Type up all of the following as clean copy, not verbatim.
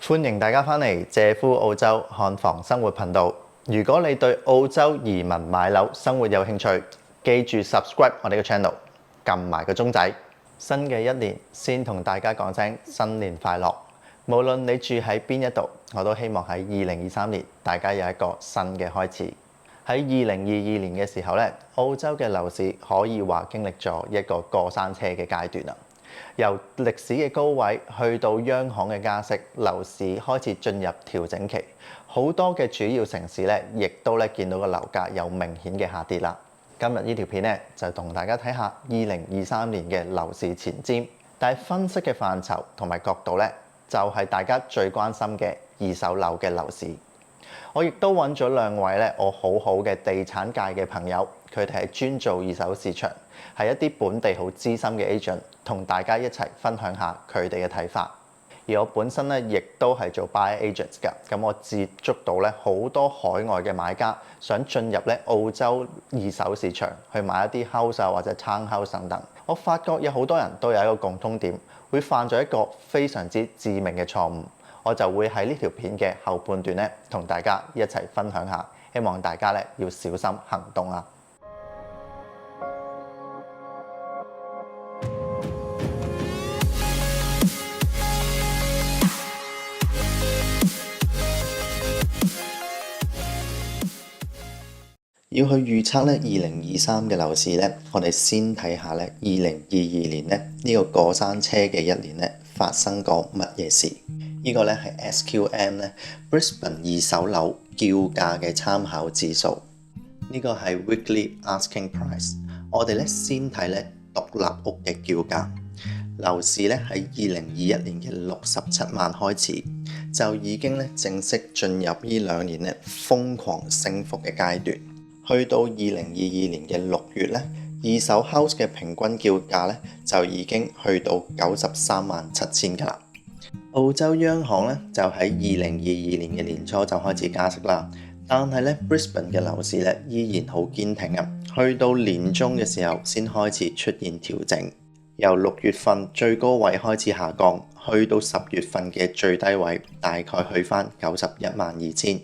歡迎大家返嚟借夫澳洲看房生活頻道。如果你對澳洲移民買樓生活有興趣，記住 subscribe 我哋嘅 channel， 撳埋個鐘仔。新嘅一年，先同大家講聲新年快樂。無論你住喺邊一度，我都希望喺2023年大家有一個新嘅開始。喺2022年嘅時候咧，澳洲嘅樓市可以話經歷咗一個過山車嘅階段啦。由歷史嘅高位去到央行嘅加息，樓市開始進入調整期。好多嘅主要城市咧，亦都咧見到個樓價有明顯嘅下跌啦。今日呢條片咧就同大家睇下2023年嘅樓市前瞻，但係分析嘅範疇同埋角度咧，就係大家最關心嘅二手樓嘅樓市。我亦都揾咗兩位咧，我好好嘅地產界嘅朋友，佢哋係專做二手市場，係一啲本地好資深嘅 agent， 同大家一齊分享下佢哋嘅睇法。而我本身咧，亦都係做 buyer agents 㗎，咁我接觸到咧好多海外嘅買家想進入咧澳洲二手市場去買一啲 house 啊或者 townhouse 等等。我發覺有好多人都有一個共通點，會犯咗一個非常之致命嘅錯誤。我就會喺呢條片嘅後半段咧，同大家一齊分享下，希望大家咧要小心行動啦。要去預測咧2023嘅樓市咧，我哋先睇下咧2022年咧呢個過山車嘅一年咧發生過乜嘢事。呢個咧係 SQM 咧 Brisbane 二手樓叫價嘅參考指數。呢個係 Weekly Asking Price。我哋咧先睇咧獨立屋嘅叫價。樓市咧喺2021年嘅67萬開始，就已經咧正式進入呢兩年咧瘋狂升幅嘅階段。去到2022年嘅6月咧，二手 house 嘅平均叫價咧就已經去到93萬7千㗎啦。澳洲央行咧就喺2022年嘅年初就開始加息啦，但係咧 Brisbane 嘅樓市咧依然好堅挺啊，去到年中嘅時候先開始出現調整，由6月份最高位開始下降，去到10月份嘅最低位大概去返91萬2千。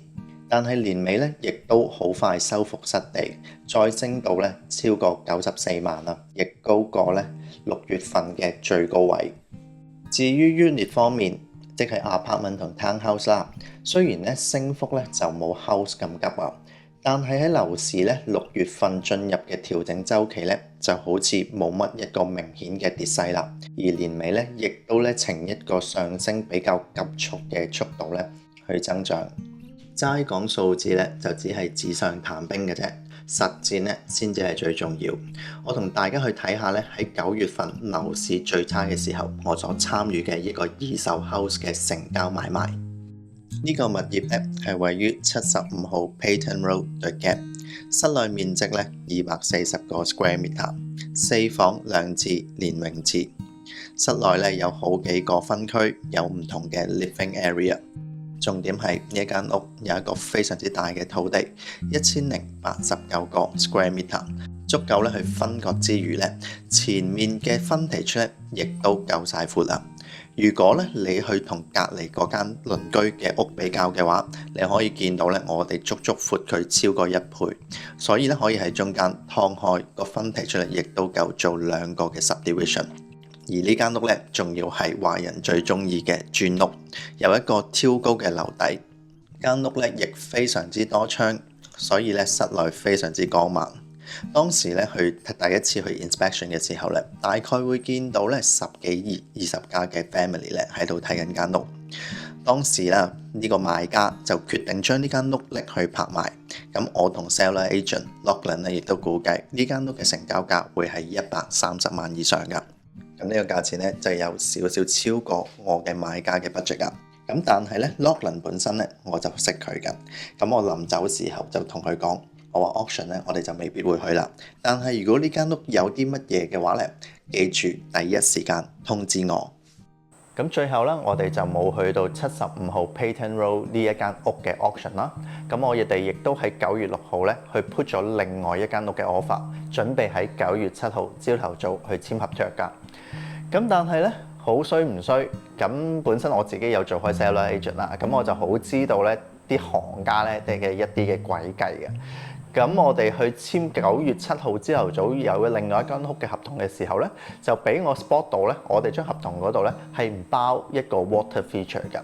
但係年尾咧，亦都好快收復失地，再升到咧超過94萬啦，亦高過咧6月份嘅最高位。至於 unit 方面，即係 apartment 同 townhouse 啦，雖然咧升幅咧就冇 house 咁急啊，但係喺樓市咧6月份進入嘅調整週期咧，就好似冇乜一個明顯嘅跌勢啦。而年尾咧，亦都咧呈一個上升比較急速嘅速度咧去增長。齋講數字咧，就只係紙上談兵嘅啫，實戰咧先至係最重要。我同大家去睇下咧，喺9月份樓市最差嘅時候，我所參與嘅一個二手 house 嘅成交買賣。呢個物業咧係位於75號 Payton Road The Gap， 室內面積咧240個 square meter， 4房2廁連泳池。室內咧有好幾個分區，有唔同嘅 living area。重點係呢間屋有一個非常之大嘅土地，1089個 square meter， 足夠咧去分割之餘咧，前面嘅 frontage 咧亦都夠晒闊啦。如果咧你去同隔離嗰間鄰居嘅屋比較嘅話，你可以見到咧我哋足足闊佢超過1倍，所以咧可以喺中間劏開個 frontage 咧，亦都夠做2個嘅 subdivision。而呢間屋咧，仲要係華人最中意嘅磚屋，有一個超高嘅樓底。間屋咧亦非常之多窗，所以咧室內非常之光猛。當時咧去第一次去 inspection 嘅時候咧，大概會見到咧10幾20家嘅 family 咧喺度睇緊間屋。當時啦，呢個買家就決定將呢間屋拎去拍賣。咁我同 seller agent Lachlan 咧亦都估計呢間屋嘅成交價會係130萬以上㗎。咁呢個價錢咧就有少少超過我嘅買家嘅 budget 㗎。咁但係咧 Lachlan 本身咧我就識佢㗎。咁我臨走時候就同佢講，我話 auction 咧我哋就未必會去啦。但係如果呢間屋有啲乜嘢嘅話咧，記住第一時間通知我。咁最後咧，我哋就冇去到75號 Payton Road 呢一間屋嘅 auction 啦。咁我哋亦都喺9月6號咧去 put 咗另外一間屋嘅 offer， 準備喺9月7號朝頭早去簽合約㗎。咁但係咧，好衰唔衰？咁本身我自己有做開 seller agent 啦，咁我就好知道咧啲行家咧嘅一啲嘅詭計嘅。咁我哋去簽9月7號朝頭早有另外一間屋嘅合同嘅時候咧，就俾我 spot 到咧，我哋張合同嗰度咧係唔包一個 water feature 嘅。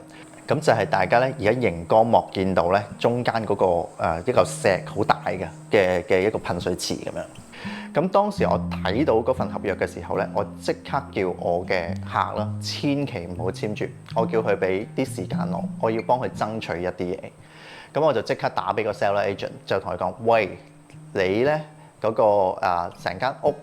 咁就係大家咧而家熒光幕見到咧中間嗰個一個石好大嘅一個噴水池咁樣。咁當時我睇到嗰份合約嘅時候咧，我即刻叫我嘅客啦，千祈唔好簽住，我叫佢俾啲時間我要幫佢爭取一啲嘢。咁我就即刻打俾個 seller agent， 就同佢講：喂，你咧嗰個成間屋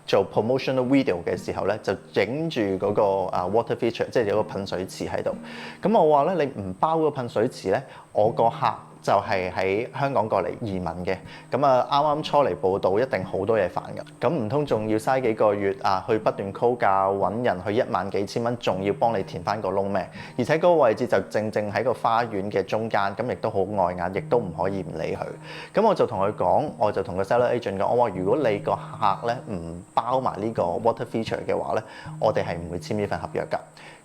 做 promotional video 嘅時候咧，就影住嗰個water feature， 即係有個噴水池喺度。咁我話咧，你唔包個噴水池咧，我個客就係喺香港過嚟移民嘅，咁啱啱初嚟報到，一定好多嘢煩㗎。咁唔通仲要嘥幾個月去不斷 call 價揾人去1萬幾千蚊，仲要幫你填翻個窿咩？而且嗰個位置就正喺個花園嘅中間，咁亦都好礙眼，亦都唔可以唔理佢。咁我就同佢講，我就同個 seller agent 講，我話如果你個客咧唔包埋呢個 water feature 嘅話咧，我哋係唔會簽呢份合約㗎。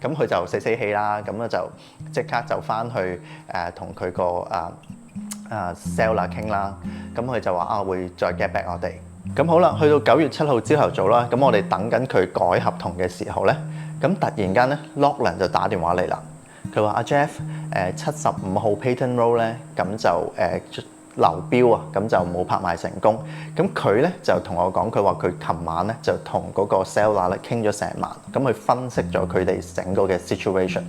咁佢就死氣啦，咁咧就即刻就翻去同佢個seller 傾啦。咁佢就話會再 get back 我哋。咁好啦，去到9月7號朝頭早啦，咁我哋等緊佢改合同嘅時候咧，咁突然間咧 Lachlan 就打電話嚟啦。佢話：阿 Jeff， 75號 Payton Road 咧，咁就流標啊，咁就冇拍賣成功。咁佢咧就同我講，佢話佢琴晚咧就同嗰個 seller 咧傾咗成晚，咁佢分析咗佢哋整個嘅 situation。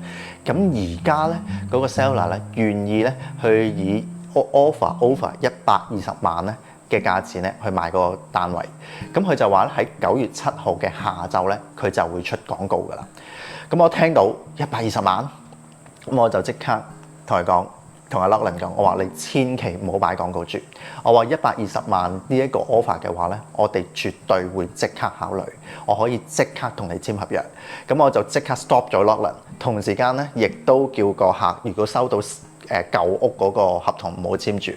咁而家咧嗰個 seller 咧願意咧去以 offer over 120萬咧嘅價錢咧去買個單位。咁佢就話咧喺9月7號嘅下晝咧，佢就會出廣告㗎啦。咁我聽到120萬，咁我就即刻同佢講。同阿 Lachlan 講，我話你千祈唔好擺廣告住。我話120萬呢一個 offer 嘅話咧，我哋絕對會即刻考慮，我可以即刻同你簽合約。咁我就即刻 stop 咗 Lachlan，同時間咧亦都叫個客，如果收到舊屋嗰個合同唔好簽住。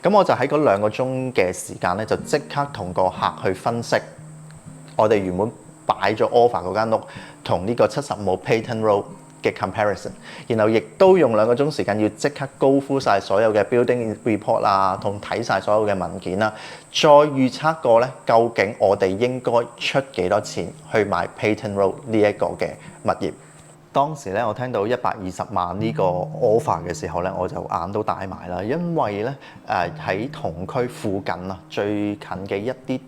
咁我就喺嗰2個鐘嘅時間咧，就即刻同個客去分析我哋原本擺咗 offer 嗰間屋同呢個75號 Payton Road嘅 comparison， 然後亦都用2個鐘時間要即刻高呼晒所有嘅 building report 啊，同睇晒所有嘅文件啦，再預測過咧究竟我哋應該出幾多錢去買 Payton Road 呢一個嘅物業。當時咧我聽到120萬呢個 offer 嘅時候咧，我就眼都大埋啦，因為咧喺同區附近啊最近嘅一啲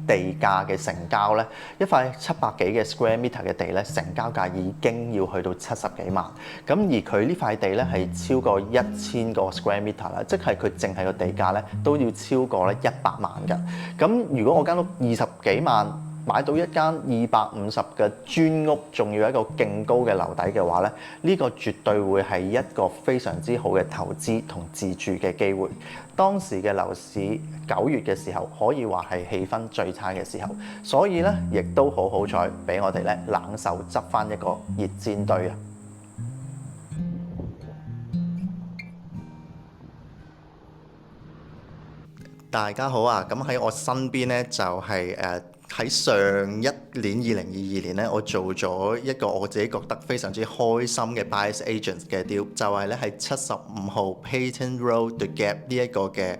地價嘅成交咧，一塊700幾嘅 square meter 嘅地咧，成交價已經要去到70幾萬。咁而佢呢塊地咧係超過1000個 square meter 啦，即係佢淨係個地價咧都要超過咧100萬㗎。咁如果我間屋20幾萬買到一間250嘅磚屋，仲要一個勁高嘅樓底嘅話咧，呢個絕對會係一個非常之好嘅投資同自住嘅機會。當時嘅樓市9月嘅時候，可以話係氣氛最差嘅時候，所以咧亦都好彩俾我哋咧冷手執翻一個熱煎堆啊！大家好啊！咁喺我身邊咧就係喺上一年2022年咧，我做咗一個我自己覺得非常之開心嘅 buyers agent 嘅 deal，就係咧係75號 Payton Road The Gap 呢一個嘅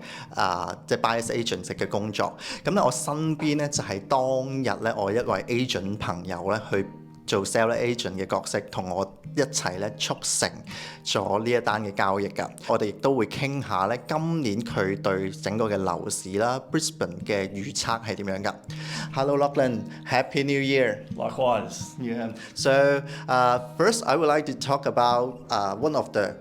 即係 buyers agent 嘅工作。咁咧我身邊咧就係當日咧我一位 agent 朋友咧去做 seller agent 嘅角色，同我一齊咧促成咗呢一單嘅交易㗎。我哋亦都會傾下咧今年佢對整個嘅樓市啦 Brisbane 嘅預測係點樣㗎。Hello Lachlan, Happy New Year. Likewise. Yeah. So first I would like to talk about one of the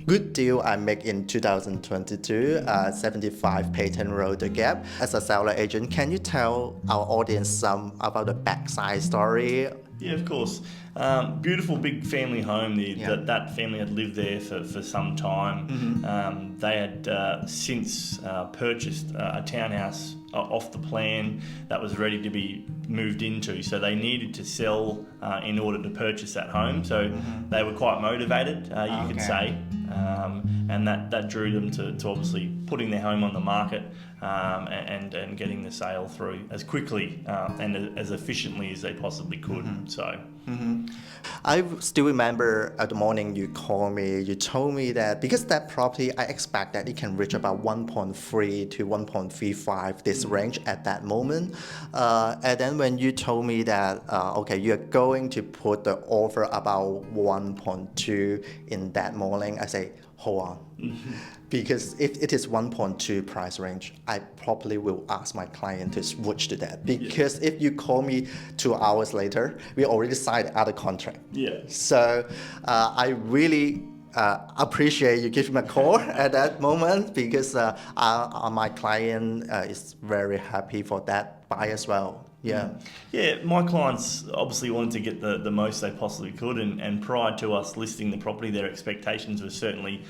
good deal I make in 2022, 75 Payton Road The Gap. As a seller agent, can you tell our audience some about the backside story? Yeah, of course. Beautiful big family home. That family had lived there for some time. Mm-hmm. They had since purchased a townhouse off the plan that was ready to be moved into. So they needed to sell in order to purchase that home. So they were quite motivated, you could say. And that drew them to obviously putting their home on the market and getting the sale through as quickly and as efficiently as they possibly could. So I still remember at the morning you called me, you told me that because that property, I expect that it can reach about 1.3 to 1.35, this range at that moment. And then when you told me that, okay, you're going to put the offer about 1.2 in that morning, I say, hold on. Because if it is 1.2 price range, I probably will ask my client to switch to that. Because if you call me 2 hours later, we already signed the other contract. Yeah. So I really appreciate you giving me a call at that moment because my client is very happy for that buy as well. Yeah. Yeah, my clients obviously wanted to get the most they possibly could, and prior to us listing the property, their expectations were certainly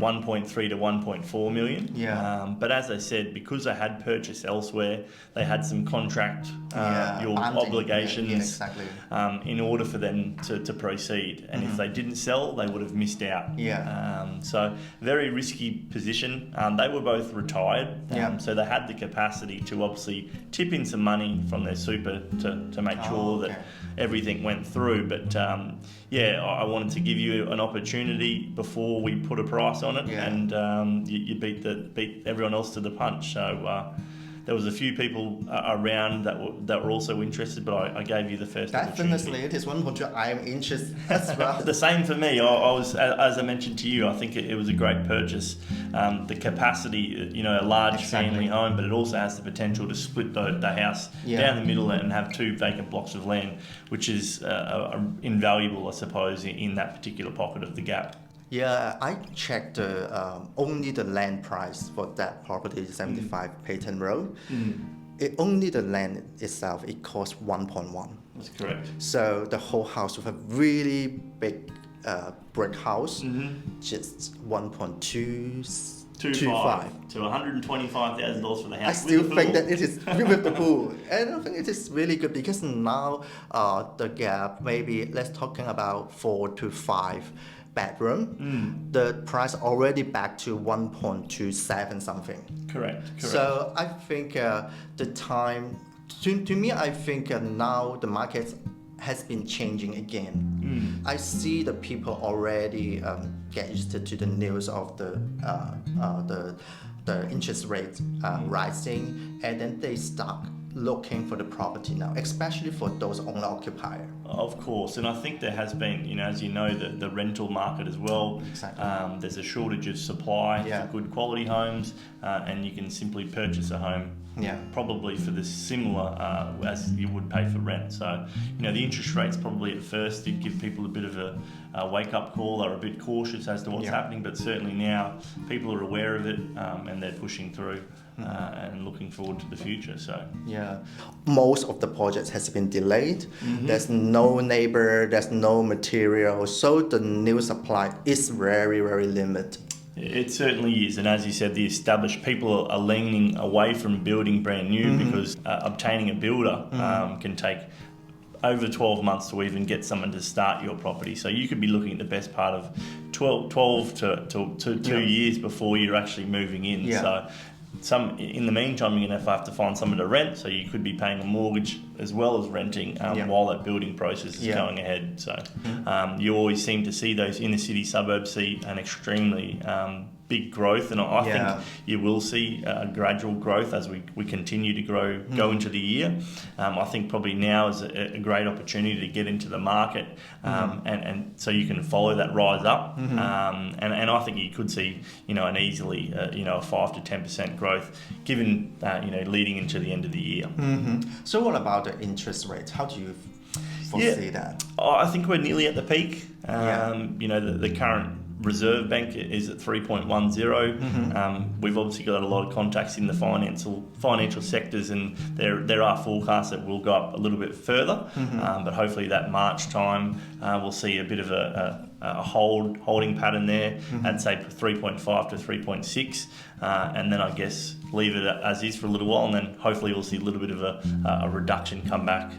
1.3 to 1.4 million. Yeah. But as I said, because they had purchased elsewhere, they had some contract obligations exactly. In order for them to proceed. And if they didn't sell, they would have missed out. So very risky position. They were both retired, so they had the capacity to obviously tip in some money from their super to make sure that everything went through. But I wanted to give you an opportunity before we put a price on it, and you beat everyone else to the punch. So there was a few people around that were also interested, but I gave you the first opportunity. Definitely, it is 1.2. I am interested as well. The same for me. I was, as I mentioned to you, I think it was a great purchase. The capacity, a large family home, but it also has the potential to split the house down the middle and have 2 vacant blocks of land, which is invaluable, I suppose, in that particular pocket of the gap. Yeah, I checked only the land price for that property, 75 Peyton Road. Only the land itself, it costs 1.1. That's correct. So the whole house with a really big brick house, just 1.225 to $125,000 for the house. I still think that it is with the pool, and I think it is really good because now the gap, maybe let's talking about 4 to 5 bedroom, the price already back to 1.27 something. Correct. So I think the time, to me, I think now the market has been changing again. I see the people already get used to the news of the interest rate rising, and then they start looking for the property now, especially for those owner-occupier. Of course, and I think there has been, as you know, the rental market as well. Exactly. There's a shortage of supply for good quality homes, and you can simply purchase a home probably for the similar as you would pay for rent. So, the interest rates probably at first did give people a bit of a wake-up call. They're a bit cautious as to what's happening, but certainly now people are aware of it, and they're pushing through and looking forward to the future. So most of the projects has been delayed. There's no neighbor, there's no material, so the new supply is very, very limited. It certainly is, and as you said, the established people are leaning away from building brand new because obtaining a builder can take over 12 months to even get someone to start your property. So you could be looking at the best part of 12 to 2 years before you're actually moving in. So in the meantime, you're going to have to find someone to rent, so you could be paying a mortgage as well as renting while that building process is going ahead. So you always seem to see those inner city suburbs see an extremely big growth, and I think you will see a gradual growth as we continue to go into the year. I think probably now is a great opportunity to get into the market, and so you can follow that rise up, and I think you could see an easily a 5 to 10% growth given leading into the end of the year. So what about the interest rate? How do you foresee that? I think we're nearly at the peak. The current Reserve Bank is at 3.10. We've obviously got a lot of contacts in the financial sectors, and there are forecasts that will go up a little bit further. But hopefully that March time we'll see a bit of a holding pattern there at say 3.5 to 3.6, and then I guess leave it as is for a little while, and then hopefully we'll see a little bit of a reduction come back.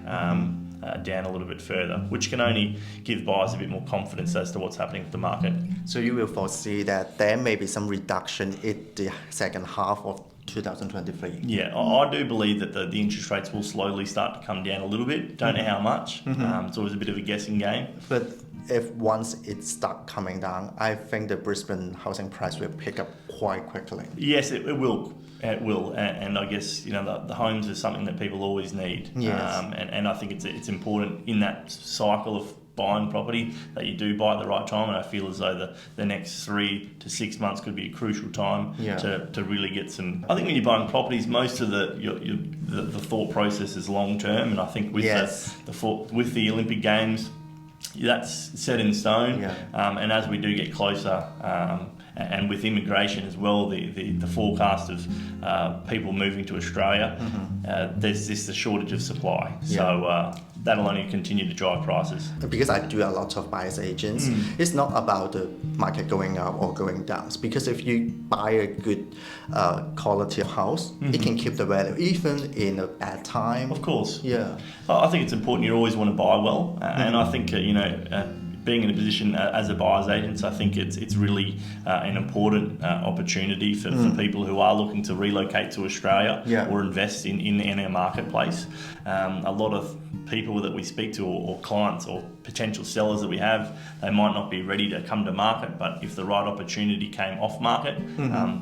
Down a little bit further, which can only give buyers a bit more confidence as to what's happening with the market. So you will foresee that there may be some reduction in the second half of 2023. Yeah, I do believe that the interest rates will slowly start to come down a little bit. Don't know how much. It's always a bit of a guessing game. But if once it starts coming down, I think the Brisbane housing price will pick up quite quickly. Yes, it will. It will, and I guess the homes is something that people always need. Yes. And I think it's important in that cycle of buying property that you do buy at the right time, and I feel as though the next 3 to 6 months could be a crucial time to really get some. I think when you're buying properties, most of the thought process is long term, and I think with with the Olympic Games, that's set in stone. And as we do get closer, and with immigration as well, the forecast of people moving to Australia, there's just a shortage of supply. So that'll only continue to drive prices. Because I do a lot of buyers agents, it's not about the market going up or going down. Because if you buy a good quality of house, it can keep the value even in a bad time. Of course. Yeah. I think it's important. You always want to buy well, and I think being in a position as a buyer's agent, I think it's really an important opportunity for people who are looking to relocate to Australia or invest in our marketplace. A lot of people that we speak to, or clients or potential sellers that we have, they might not be ready to come to market, but if the right opportunity came off market,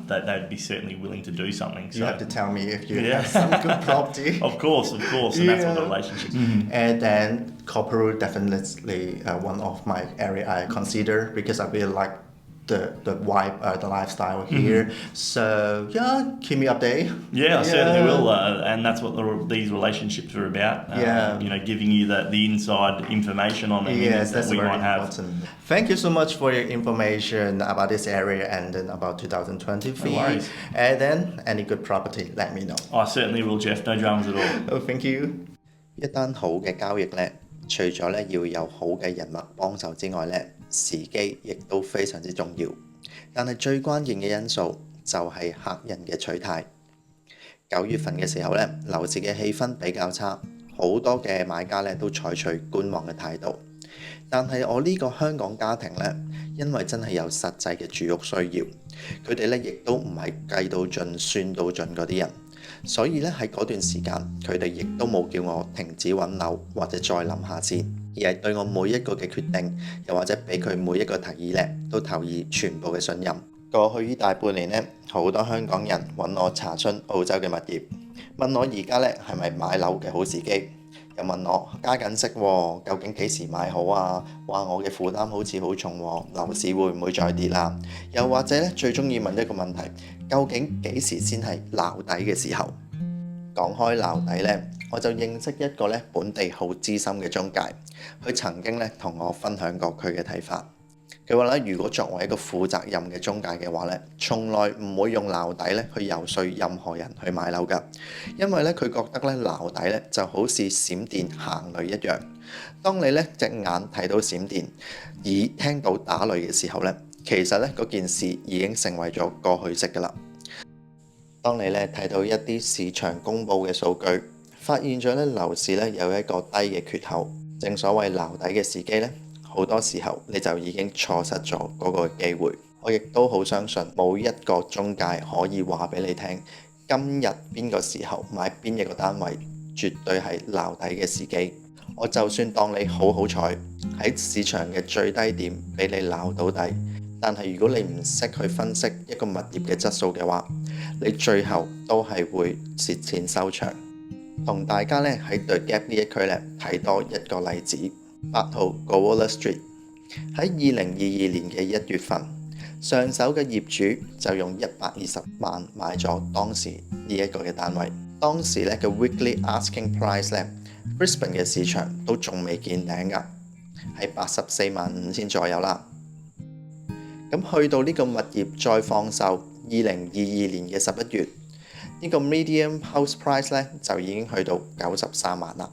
they'd be certainly willing to do something. So you have to tell me if you have some good property. Of course, and that's what the relationship is. And then corporate definitely one of my area I consider, because I really like the vibe, the lifestyle here. So keep me updated. Yeah, I certainly will, and that's what these relationships are about. Giving you the inside information on that we might have. Important. Thank you so much for your information about this area and then about 2023. No worries. And then any good property, let me know. I certainly will, Jeff. No dramas at all. Oh, thank you. 一單好嘅交易呢，除咗呢要有好嘅人脈幫手之外呢，時機亦都非常之重要。但係最關鍵嘅因素就係客人嘅取態。9月份嘅時候呢，樓市嘅氣氛比較差，好多嘅買家呢都採取觀望嘅態度。但係我呢個香港家庭呢，因為真係有實際嘅住屋需要，佢哋呢亦都唔係計到盡算到盡嗰啲人。所以咧喺嗰段時間，佢哋亦都冇叫我停止揾樓或者再諗下先，而係對我每一個嘅決定，又或者俾佢每一個提議咧，都投以全部嘅信任。過去呢大半年咧，好多香港人揾我查詢澳洲嘅物業，問我而家咧係咪買樓嘅好時機，又問我加緊息喎，究竟幾時買好啊？話我嘅負擔好似好重喎，樓市會唔會再跌啊？又或者咧最中意問一個問題，究竟幾時先係撈底嘅時候？講開撈底呢，我就認識一個咧本地好資深嘅中介，佢曾經咧同我分享過佢嘅睇法。佢話咧，如果作為一個負責任嘅中介嘅話咧，從來唔會用撈底咧去遊說任何人去買樓㗎，因為咧佢覺得咧撈底咧就好似閃電行雷一樣。當你咧隻眼睇到閃電，耳聽到打雷嘅時候咧，其實咧嗰件事已經成為咗過去式㗎啦。當你咧睇到一啲市場公佈嘅數據，發現咗咧樓市咧有一個低嘅缺口，正所謂撈底嘅時機咧，好多時候你就已經錯失咗嗰個機會。我亦都好相信冇一個中介可以話俾你聽，今日邊個時候買邊一個單位，絕對係撈底嘅時機。我就算當你好好彩喺市場嘅最低點俾你撈到底，但係如果你唔識去分析一個物業嘅質素嘅話，你最後都係會蝕錢收場。同大家咧喺對 Gap 呢一區咧睇多一個例子，8號 Gowalla Street 喺2022年嘅1月份，上手嘅業主就用120萬買咗當時呢一個嘅單位。當時咧嘅 Weekly Asking Price 咧 Brisbane 嘅市場都仲未見頂㗎，喺84萬5千左右啦。咁去到呢個物業再放售2022年嘅11月，呢個 medium house price 咧就已經去到93萬啦。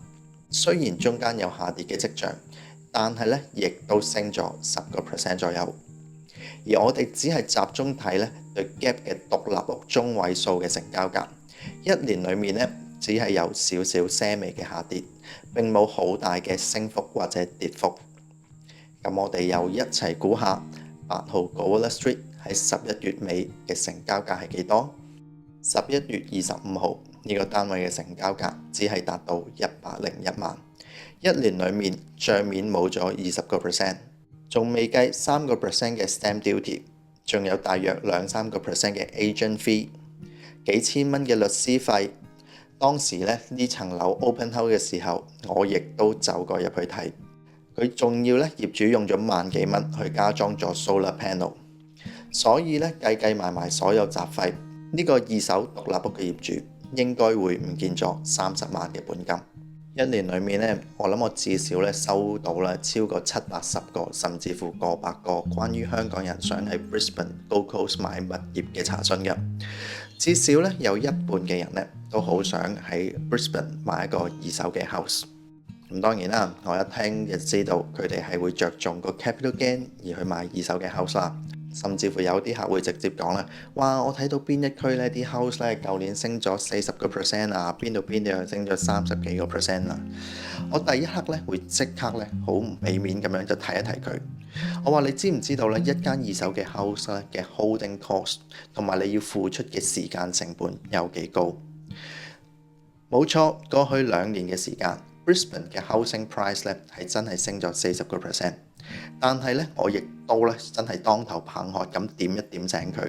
雖然中間有下跌嘅跡象，但係咧亦都升咗10% 左右。而我哋只係集中睇咧對 Gap 嘅獨立屋中位數嘅成交價，一年裡面咧只係有少少些微嘅下跌，並冇好大嘅升幅或者跌幅。咁我哋又一齊估下8號 Gowalla Street喺11月尾嘅成交價係幾多？ 11月25號呢個單位嘅成交價只係達到101萬，一年裡面帳面冇咗20%，仲未計3% 嘅 stamp duty， 仲有大約2-3% 嘅 agent fee， 幾千蚊嘅律師費。當時呢層樓 open house 嘅時候，我亦都走過入去睇，佢仲要業主用咗萬幾蚊去加裝咗 solar panel， 所以計埋所有雜費，呢個二手獨立屋嘅業主應該會唔見咗30萬嘅本金。一年裡面我諗我至少收到超過780個甚至乎過百個關於香港人想喺 Brisbane Gold Coast 買物業嘅查詢嘅。至少有一半嘅人都好想喺 Brisbane 買一個二手嘅 house。咁當然啦，我一聽就知道佢哋係會着重個 capital gain 而去買二手嘅 house 啦。甚至乎有啲客會直接講啦，哇！我睇到邊一區啲 house舊年升咗40% 啊，邊度又升咗30幾個%啊。我第一刻會即刻好唔俾面咁樣就提一提佢。我話你知唔知道一間二手嘅 house 嘅 holding cost 同埋你要付出嘅時間成本有幾高？冇錯，過去2年嘅時間 Brisbane 嘅 housing price 係真係升咗40%。但係我亦都真係當頭棒喝咁點一點醒佢。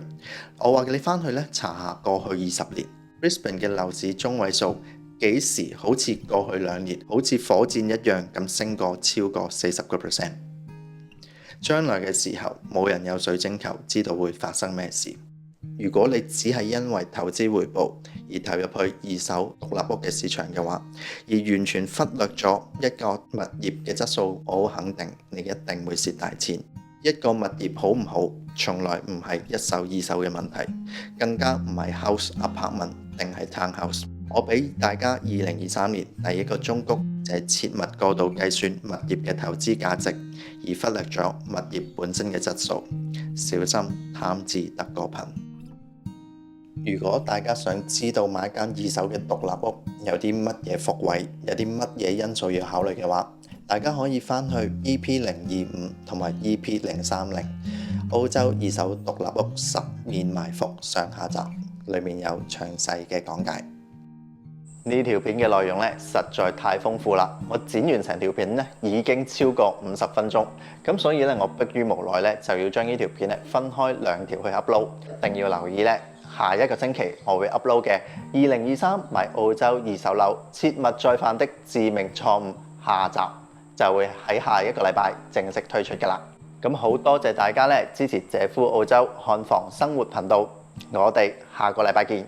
我話你翻去查下過去20年 Brisbane 嘅樓市中位數幾時好似過去2年好似火箭一樣咁升過超過40%。將來嘅時候冇人有水晶球知道會發生咩事。如果你只係因為投資回報而投入去二手獨立屋嘅市場嘅話，而完全忽略咗一個物業嘅質素，我好肯定你一定會蝕大錢。一個物業好唔好，從來唔係一手二手嘅問題，更加唔係 house apartment 定係 townhouse。我俾大家2023年第一個忠告就係切勿過度計算物業嘅投資價值，而忽略咗物業本身嘅質素，小心貪字得個貧。如果大家想知道買間二手嘅獨立屋有啲乜嘢伏位，有啲乜嘢因素要考慮嘅話，大家可以翻去 EP025 同埋 EP030 澳洲二手獨立屋10面埋伏上下集，裡面有詳細嘅講解。呢條片嘅內容實在太豐富啦，我剪完成條片已經超過50分鐘，咁所以我迫於無奈就要將呢條片分開2條去 upload， 一定要留意下一個星期我會 upload 嘅2023買澳洲二手樓切勿再犯的致命錯誤下集，就會喺下一個禮拜正式推出㗎啦。咁好多謝大家支持姐夫澳洲看房生活頻道，我哋下個禮拜見。